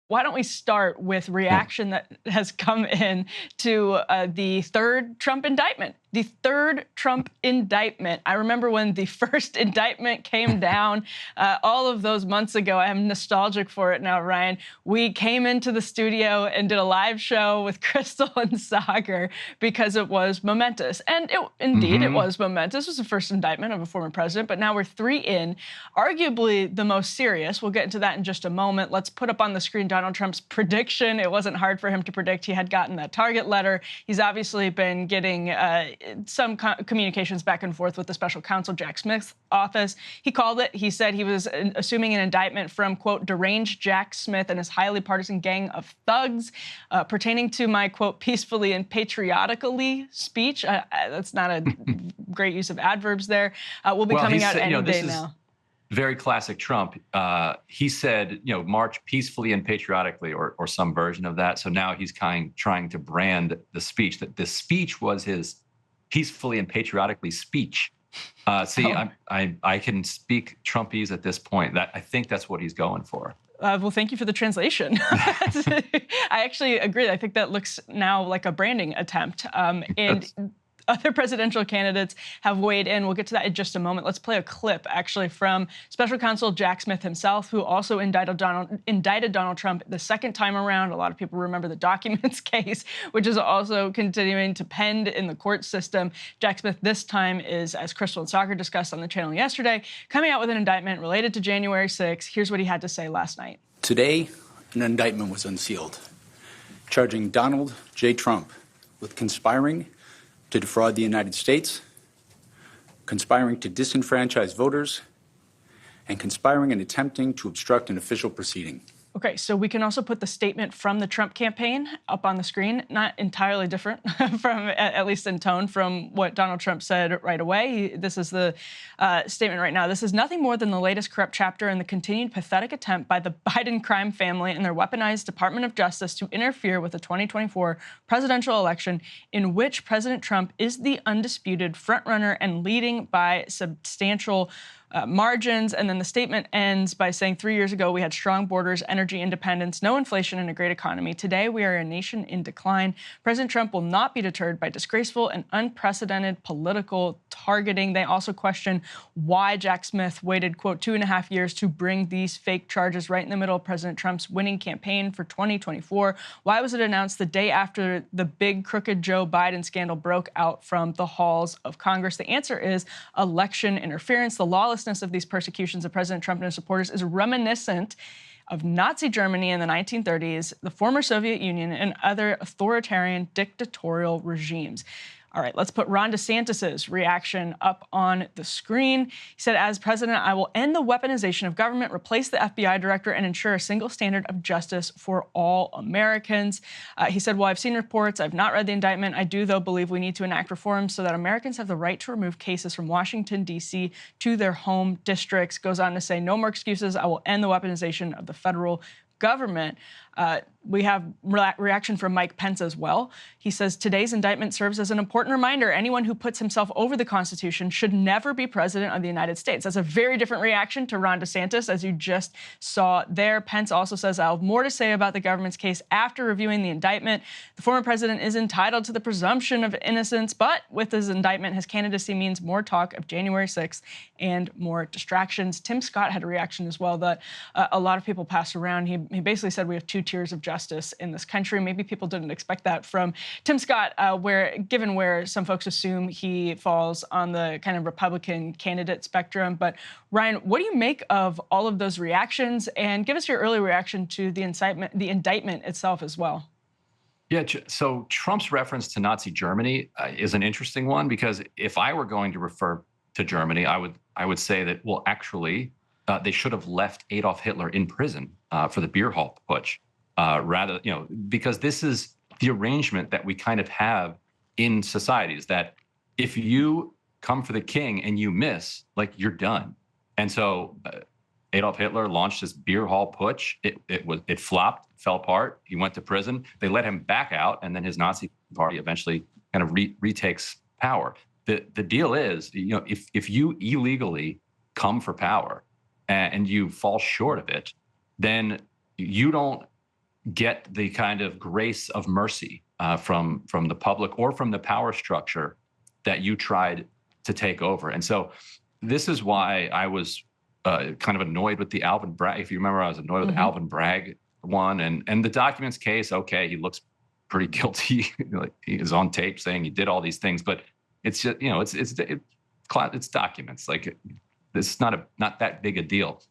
Why don't we start with reaction that has come in to the third Trump indictment? The third Trump indictment. I remember when the first indictment came down all of those months ago. I'm nostalgic for it now, Ryan. We came into the studio and did a live show with Crystal and Sagar because it was momentous. And it was momentous. It was the first indictment of a former president, but now we're three in. Arguably the most serious. We'll get into that in just a moment. Let's put up on the screen Donald Trump's prediction. It wasn't hard for him to predict. He had gotten that target letter. He's obviously been getting some communications back and forth with the special counsel, Jack Smith's office. He called it. He said he was assuming an indictment from, quote, deranged Jack Smith and his highly partisan gang of thugs pertaining to my, quote, peacefully and patriotically speech. That's not a great use of adverbs there. Will be coming out any day now. Very classic Trump. He said, march peacefully and patriotically, or some version of that. So now he's trying to brand the speech that this speech was his peacefully and patriotically speech. I can speak Trumpese at this point. I think that's what he's going for. Well, thank you for the translation. I actually agree. I think that looks now like a branding attempt. Other presidential candidates have weighed in. We'll get to that in just a moment. Let's play a clip, actually, from Special Counsel Jack Smith himself, who also indicted Donald Trump the second time around. A lot of people remember the documents case, which is also continuing to pend in the court system. Jack Smith this time is, as Crystal and Sagar discussed on the channel yesterday, coming out with an indictment related to January 6th. Here's what he had to say last night. Today, an indictment was unsealed, charging Donald J. Trump with conspiring to defraud the United States, conspiring to disenfranchise voters, and conspiring and attempting to obstruct an official proceeding. Okay, so we can also put the statement from the Trump campaign up on the screen. Not entirely different from, at least in tone, from what Donald Trump said right away. This is the statement right now. This is nothing more than the latest corrupt chapter in the continued pathetic attempt by the Biden crime family and their weaponized Department of Justice to interfere with the 2024 presidential election, in which President Trump is the undisputed frontrunner and leading by substantial margins. And then the statement ends by saying 3 years ago, we had strong borders, energy independence, no inflation, and a great economy. Today, we are a nation in decline. President Trump will not be deterred by disgraceful and unprecedented political targeting. They also question why Jack Smith waited, quote, 2.5 years to bring these fake charges right in the middle of President Trump's winning campaign for 2024. Why was it announced the day after the big crooked Joe Biden scandal broke out from the halls of Congress? The answer is election interference. The lawlessness of these persecutions of President Trump and his supporters is reminiscent of Nazi Germany in the 1930s, the former Soviet Union, and other authoritarian dictatorial regimes. All right, let's put Ron DeSantis's reaction up on the screen. He said, as president, I will end the weaponization of government, replace the FBI director, and ensure a single standard of justice for all Americans. He said, well, I've seen reports. I've not read the indictment. I do, though, believe we need to enact reforms so that Americans have the right to remove cases from Washington, D.C. to their home districts. Goes on to say, no more excuses. I will end the weaponization of the federal government. We have reaction from Mike Pence as well. He says, today's indictment serves as an important reminder. Anyone who puts himself over the Constitution should never be president of the United States. That's a very different reaction to Ron DeSantis, as you just saw there. Pence also says, I'll have more to say about the government's case after reviewing the indictment. The former president is entitled to the presumption of innocence, but with his indictment, his candidacy means more talk of January 6th and more distractions. Tim Scott had a reaction as well that a lot of people passed around. He basically said we have two tiers of justice in this country. Maybe people didn't expect that from Tim Scott, given where some folks assume he falls on the kind of Republican candidate spectrum. But Ryan, what do you make of all of those reactions? And give us your early reaction to the indictment itself as well. Yeah, so Trump's reference to Nazi Germany is an interesting one, because if I were going to refer to Germany, I would say that, well, actually, they should have left Adolf Hitler in prison for the beer hall putsch. Rather, because this is the arrangement that we kind of have in societies, that if you come for the king and you miss, like, you're done. And so Adolf Hitler launched this beer hall putsch. It flopped, fell apart. He went to prison. They let him back out, and then his Nazi party eventually kind of retakes power. The deal is, if you illegally come for power and you fall short of it, then you don't get the kind of grace of mercy from the public or from the power structure that you tried to take over. And so this is why I was kind of annoyed with the Alvin Bragg. If you remember, I was annoyed with Alvin Bragg one, and the documents case. Okay, he looks pretty guilty. Like, he is on tape saying he did all these things, but it's just, it's documents. Like, this is not that big a deal.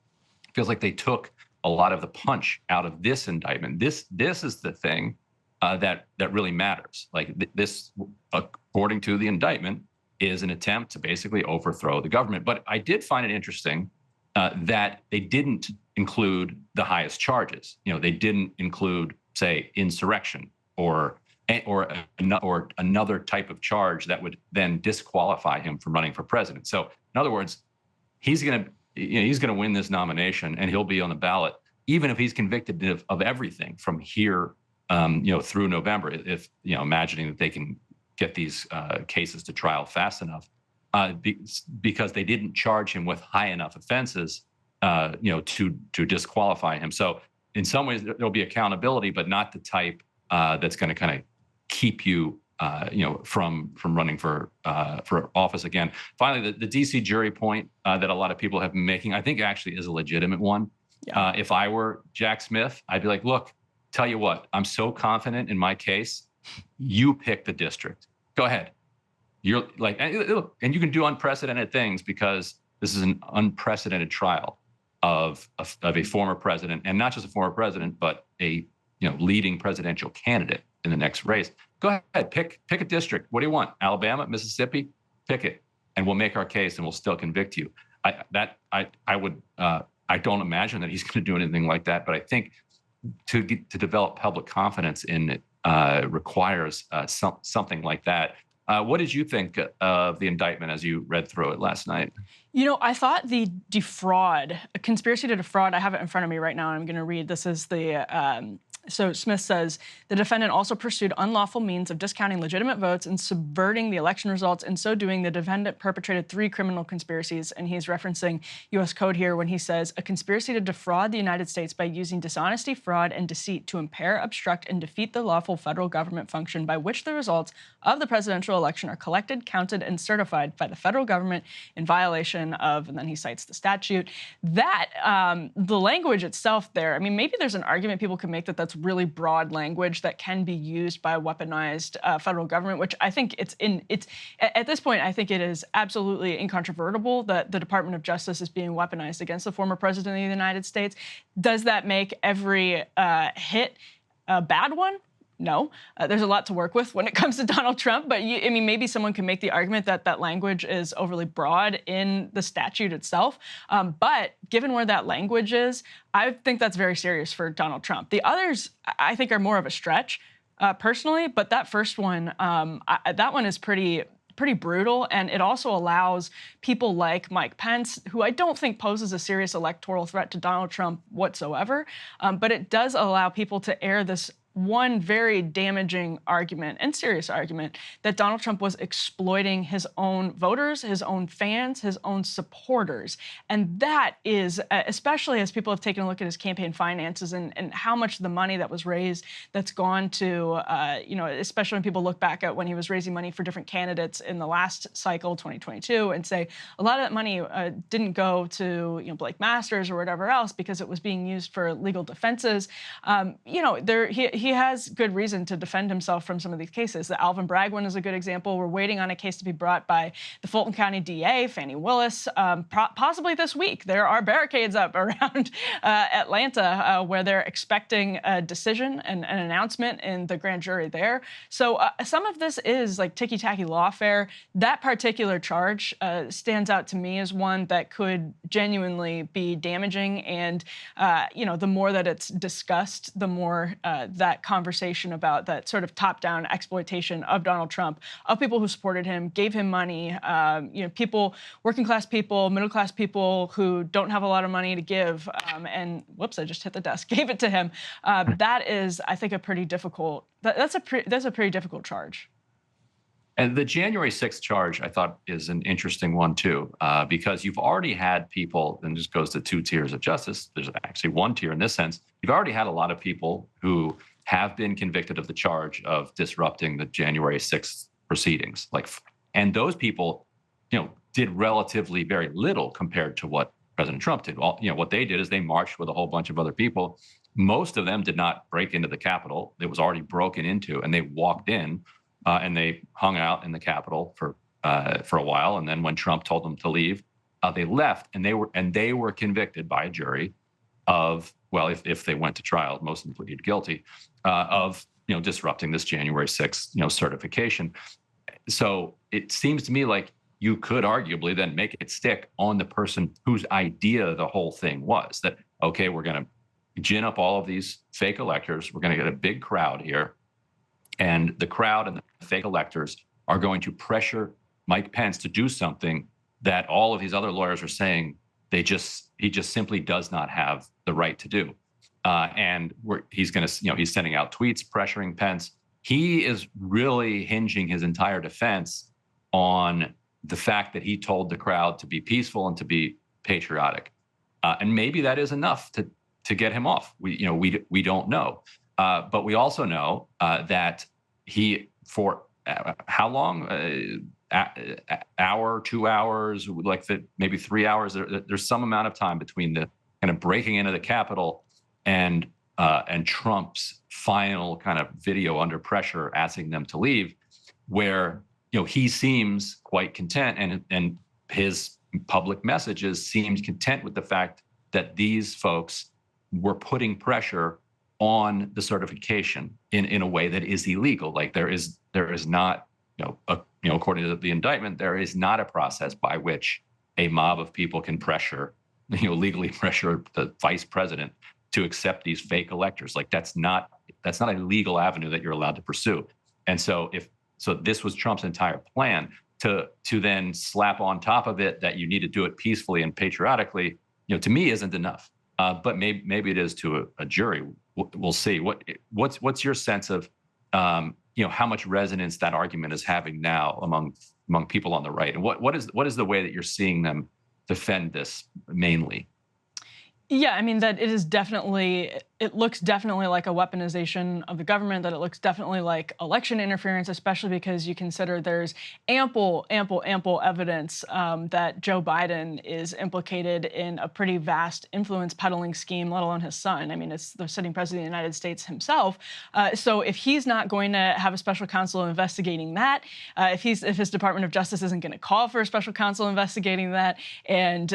It feels like they took a lot of the punch out of this indictment. This is the thing that really matters. Like, this, according to the indictment, is an attempt to basically overthrow the government. But I did find it interesting that they didn't include the highest charges. They didn't include, say, insurrection or another type of charge that would then disqualify him from running for president. So, in other words, he's going to win this nomination, and he'll be on the ballot, even if he's convicted of everything from here, through November. If imagining that they can get these cases to trial fast enough, because they didn't charge him with high enough offenses, to disqualify him. So, in some ways, there'll be accountability, but not the type that's going to kind of keep you, from running for office again. Finally, the DC jury point that a lot of people have been making, I think, actually is a legitimate one. Yeah. If I were Jack Smith, I'd be like, look, tell you what, I'm so confident in my case. You pick the district. Go ahead. You're like, and you can do unprecedented things because this is an unprecedented trial of a former president, and not just a former president, but a leading presidential candidate in the next race. Go ahead, pick a district. What do you want? Alabama, Mississippi? Pick it, and we'll make our case, and we'll still convict you. I don't imagine that he's going to do anything like that, but I think to develop public confidence in it requires something like that. What did you think of the indictment as you read through it last night? I thought the conspiracy to defraud, I have it in front of me right now, and I'm going to read. This is the, so Smith says, the defendant also pursued unlawful means of discounting legitimate votes and subverting the election results. In so doing, the defendant perpetrated 3 criminal conspiracies. And he's referencing U.S. Code here when he says, a conspiracy to defraud the United States by using dishonesty, fraud, and deceit to impair, obstruct, and defeat the lawful federal government function by which the results of the presidential election are collected, counted, and certified by the federal government in violation of, and then he cites the statute. That, the language itself there, I mean, maybe there's an argument people could make that that's really broad language that can be used by a weaponized federal government, which I think it's at this point, I think it is absolutely incontrovertible that the Department of Justice is being weaponized against the former president of the United States. Does that make every hit a bad one? No, there's a lot to work with when it comes to Donald Trump, but maybe someone can make the argument that that language is overly broad in the statute itself. But given where that language is, I think that's very serious for Donald Trump. The others, I think, are more of a stretch, personally. But that first one, that one is pretty brutal, and it also allows people like Mike Pence, who I don't think poses a serious electoral threat to Donald Trump whatsoever, but it does allow people to air this one very damaging argument and serious argument that Donald Trump was exploiting his own voters, his own fans, his own supporters. And that is, especially as people have taken a look at his campaign finances and how much of the money that was raised that's gone to, especially when people look back at when he was raising money for different candidates in the last cycle, 2022, and say a lot of that money didn't go to, Blake Masters or whatever else because it was being used for legal defenses. He has good reason to defend himself from some of these cases. The Alvin Bragg one is a good example. We're waiting on a case to be brought by the Fulton County DA, Fani Willis, possibly this week. There are barricades up around Atlanta where they're expecting a decision and an announcement in the grand jury there. So some of this is like ticky-tacky lawfare. That particular charge stands out to me as one that could genuinely be damaging. And, the more that it's discussed, the more that conversation about that sort of top-down exploitation of Donald Trump, of people who supported him, gave him money, people, working-class people, middle-class people who don't have a lot of money to give, and whoops, I just hit the desk, gave it to him. That is, I think, a pretty difficult. That's a pretty difficult charge. And the January 6th charge, I thought, is an interesting one, too, because you've already had people, and this goes to two tiers of justice. There's actually one tier in this sense. You've already had a lot of people who have been convicted of the charge of disrupting the January 6th proceedings. And those people, did relatively very little compared to what President Trump did. What they did is they marched with a whole bunch of other people. Most of them did not break into the Capitol. It was already broken into, and they walked in. And they hung out in the Capitol for a while, and then when Trump told them to leave, they left, and they were convicted by a jury of, well, if they went to trial, most of them pleaded guilty, of disrupting this January 6th certification. So it seems to me like you could arguably then make it stick on the person whose idea the whole thing was, that okay, we're going to gin up all of these fake electors, we're going to get a big crowd here. And the crowd and the fake electors are going to pressure Mike Pence to do something that all of these other lawyers are saying he just simply does not have the right to do. And he's going to, he's sending out tweets pressuring Pence. He is really hinging his entire defense on the fact that he told the crowd to be peaceful and to be patriotic. And maybe that is enough to get him off. We don't know. But we also know that he, for how long? Hour, 2 hours, maybe 3 hours. There's some amount of time between the kind of breaking into the Capitol and Trump's final kind of video under pressure asking them to leave, where he seems quite content, and his public messages seemed content with the fact that these folks were putting pressure on the certification in a way that is illegal. Like there is not, according to the indictment, there is not a process by which a mob of people can legally pressure the vice president to accept these fake electors. Like that's not a legal avenue that you're allowed to pursue. And so this was Trump's entire plan to then slap on top of it that you need to do it peacefully and patriotically, to me isn't enough. But maybe it is to a jury. We'll see. What's your sense of how much resonance that argument is having now among people on the right, and what is the way that you're seeing them defend this mainly? Yeah, I mean, that it looks definitely like a weaponization of the government, that it looks definitely like election interference, especially because you consider there's ample evidence that Joe Biden is implicated in a pretty vast influence peddling scheme, let alone his son. I mean, it's the sitting president of the United States himself. So if he's not going to have a special counsel investigating that, if his Department of Justice isn't going to call for a special counsel investigating that, and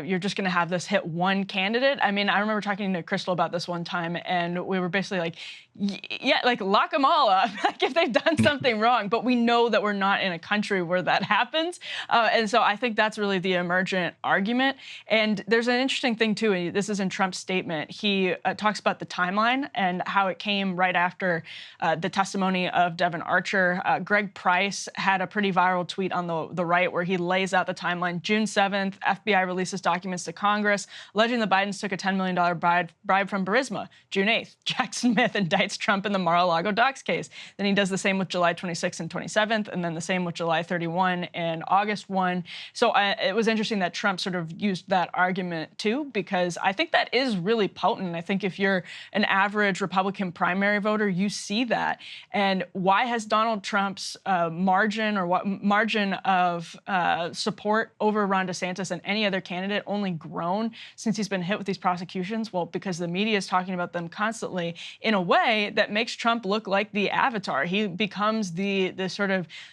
you're just going to have this hit one candidate. I mean, I remember talking to Crystal about this one time, and we were basically like, yeah, like lock them all up, like if they've done something wrong. But we know that we're not in a country where that happens. And so I think that's really the emergent argument. And there's an interesting thing, too. This is in Trump's statement. He talks about the timeline and how it came right after the testimony of Devin Archer. Greg Price had a pretty viral tweet on the right where he lays out the timeline. June 7th, FBI releases documents to Congress alleging the Bidens took a $10 million bribe from Burisma. June 8th, Jack Smith indicts Trump in the Mar-a-Lago docs case. Then he does the same with July 26th and 27th, and then the same with July 31 and August 1. So it was interesting that Trump sort of used that argument too, because I think that is really potent. I think if you're an average Republican primary voter, you see that. And why has Donald Trump's margin of support over Ron DeSantis and any other candidate only grown since he's been hit with these prosecutions? Well, because the media is talking about them constantly in a way that makes Trump look like the avatar. He becomes he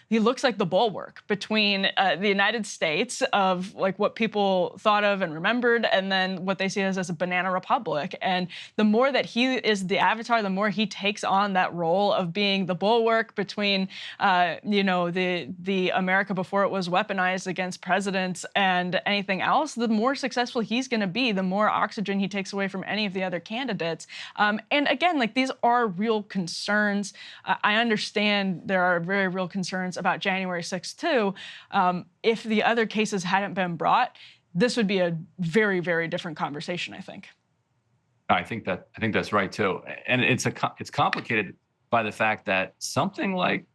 looks like the bulwark between the United States of like what people thought of and remembered, and then what they see as a banana republic. And the more that he is the avatar, the more he takes on that role of being the bulwark between, the America before it was weaponized against presidents and anything else, the more successful he's going to be, the more oxygen he takes away from any of the other candidates. And again, like these are real concerns. I understand there are very real concerns about January 6th too. If the other cases hadn't been brought, this would be a very, very different conversation, I think. I think that's right too. And it's complicated by the fact that something like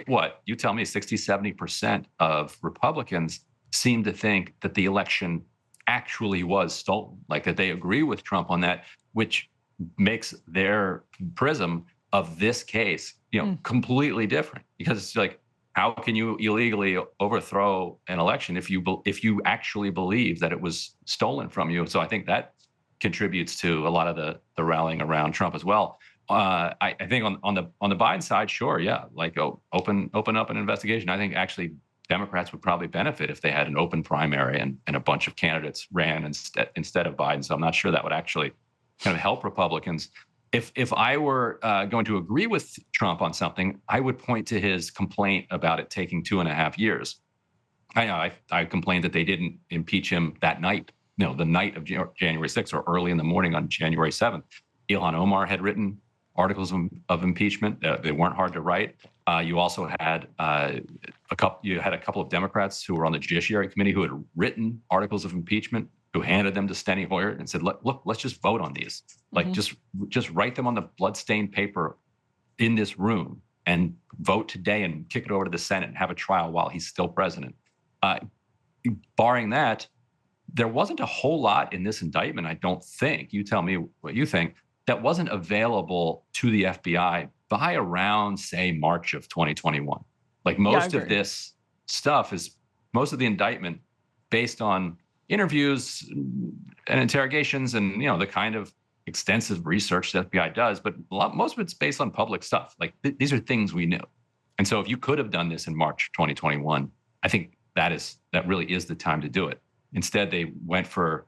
what? You tell me 60, 70% of Republicans seem to think that the election actually was stolen, like that they agree with Trump on that, which makes their prism of this case, completely different. Because it's like, how can you illegally overthrow an election if you actually believe that it was stolen from you? So I think that contributes to a lot of the rallying around Trump as well. I think on the Biden side, sure, yeah, like open up an investigation. I think actually Democrats would probably benefit if they had an open primary and a bunch of candidates ran instead of Biden. So I'm not sure that would actually kind of help Republicans. If I were going to agree with Trump on something, I would point to his complaint about it taking 2.5 years. I complained that they didn't impeach him that night, the night of January 6th or early in the morning on January 7th. Ilhan Omar had written articles of impeachment. They weren't hard to write. You also had a couple of Democrats who were on the Judiciary Committee who had written articles of impeachment, who handed them to Steny Hoyer and said, "Look, let's just vote on these. Like, just write them on the bloodstained paper in this room and vote today and kick it over to the Senate and have a trial while he's still president." Barring that, there wasn't a whole lot in this indictment, I don't think. You tell me what you think. That wasn't available to the FBI by around, say, March of 2021. Like most of this stuff is most of the indictment based on interviews and interrogations and, the kind of extensive research the FBI does. But most of it's based on public stuff. Like these are things we knew. And so if you could have done this in March 2021, I think that really is the time to do it. Instead, they went for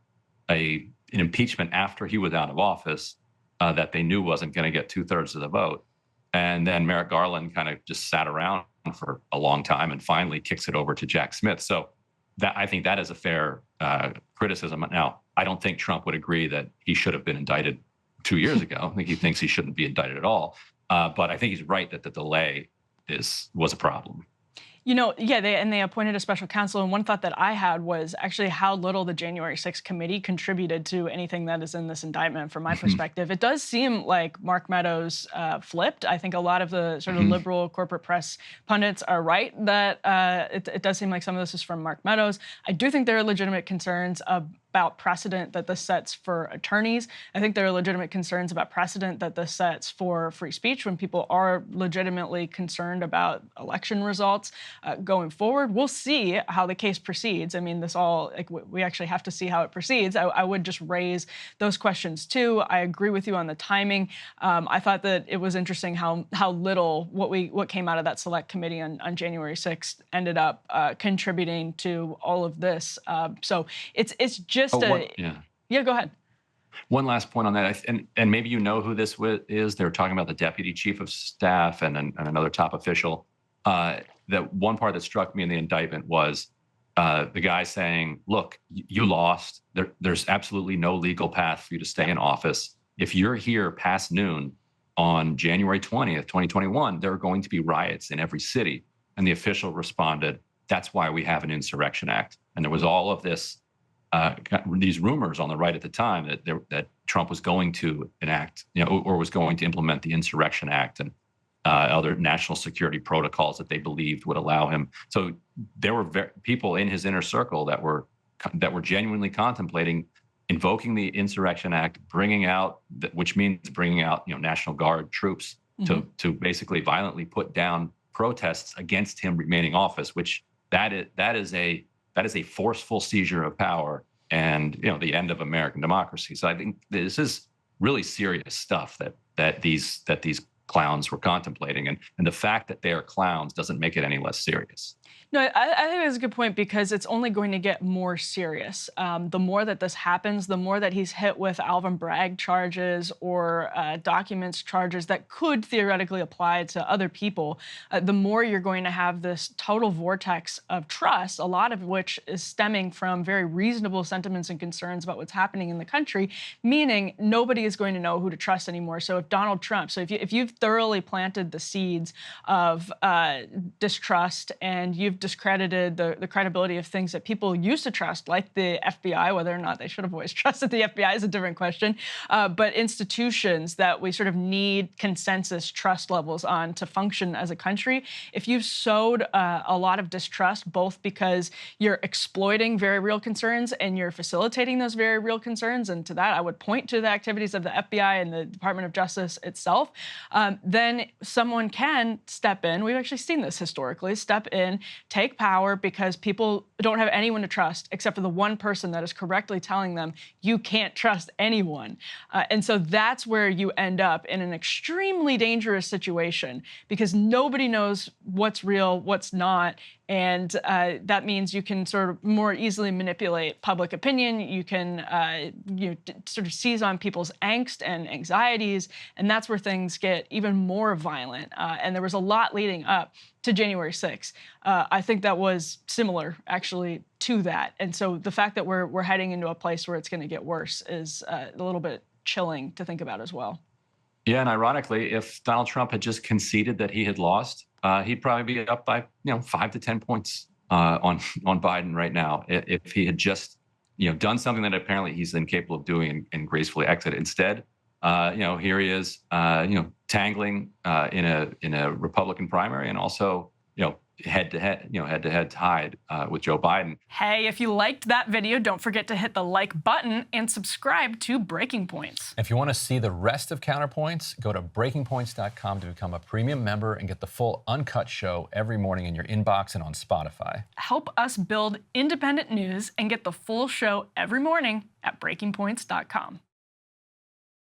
an impeachment after he was out of office that they knew wasn't going to get 2/3 of the vote. And then Merrick Garland kind of just sat around for a long time and finally kicks it over to Jack Smith. So I think that is a fair criticism. Now, I don't think Trump would agree that he should have been indicted 2 years ago. I think he thinks he shouldn't be indicted at all. But I think he's right that the delay was a problem. They appointed a special counsel. And one thought that I had was actually how little the January 6th committee contributed to anything that is in this indictment from my perspective. It does seem like Mark Meadows flipped. I think a lot of the sort of liberal corporate press pundits are right that it does seem like some of this is from Mark Meadows. I do think there are legitimate concerns about precedent that this sets for attorneys. I think there are legitimate concerns about precedent that this sets for free speech when people are legitimately concerned about election results going forward. We'll see how the case proceeds. I mean, we actually have to see how it proceeds. I would just raise those questions too. I agree with you on the timing. I thought that it was interesting how little what came out of that select committee on January 6th ended up contributing to all of this. So it's just go ahead. One last point on that, and maybe you know who this is. They're talking about the deputy chief of staff and another top official. That one part that struck me in the indictment was the guy saying, "Look, you lost. There's absolutely no legal path for you to stay in office. If you're here past noon on January 20th, 2021, there are going to be riots in every city." And the official responded, "That's why we have an Insurrection Act." And there was all of this. These rumors on the right at the time that Trump was going to enact, or was going to implement the Insurrection Act and other national security protocols that they believed would allow him. So there were people in his inner circle that were genuinely contemplating invoking the Insurrection Act, which means bringing out National Guard troops to basically violently put down protests against him remaining office. Which that is a forceful seizure of power and the end of American democracy. So I think this is really serious stuff that these clowns were contemplating, and the fact that they are clowns doesn't make it any less serious. No, I think that's a good point because it's only going to get more serious. The more that this happens, the more that he's hit with Alvin Bragg charges or documents charges that could theoretically apply to other people, the more you're going to have this total vortex of trust, a lot of which is stemming from very reasonable sentiments and concerns about what's happening in the country, meaning nobody is going to know who to trust anymore. So if Donald Trump, if you thoroughly planted the seeds of distrust, and you've discredited the credibility of things that people used to trust, like the FBI. Whether or not they should have always trusted the FBI is a different question. But institutions that we sort of need consensus trust levels on to function as a country. If you've sowed a lot of distrust, both because you're exploiting very real concerns and you're facilitating those very real concerns, and to that I would point to the activities of the FBI and the Department of Justice itself, then someone can step in. We've actually seen this historically, step in, take power, because people don't have anyone to trust except for the one person that is correctly telling them you can't trust anyone. And so that's where you end up in an extremely dangerous situation, because nobody knows what's real, what's not. And that means you can sort of more easily manipulate public opinion. You can sort of seize on people's angst and anxieties. And that's where things get even more violent. And there was a lot leading up to January 6th. I think that was similar, actually, to that. And so the fact that we're heading into a place where it's going to get worse is a little bit chilling to think about as well. Yeah, and ironically, if Donald Trump had just conceded that he had lost, he'd probably be up by 5 to 10 points on Biden right now. If he had just done something that apparently he's incapable of doing and gracefully exited. Instead, here he is, tangling in a Republican primary, and also head-to-head tied with Joe Biden. Hey, if you liked that video, don't forget to hit the like button and subscribe to Breaking Points. If you want to see the rest of Counterpoints, go to breakingpoints.com to become a premium member and get the full uncut show every morning in your inbox and on Spotify. Help us build independent news and get the full show every morning at breakingpoints.com.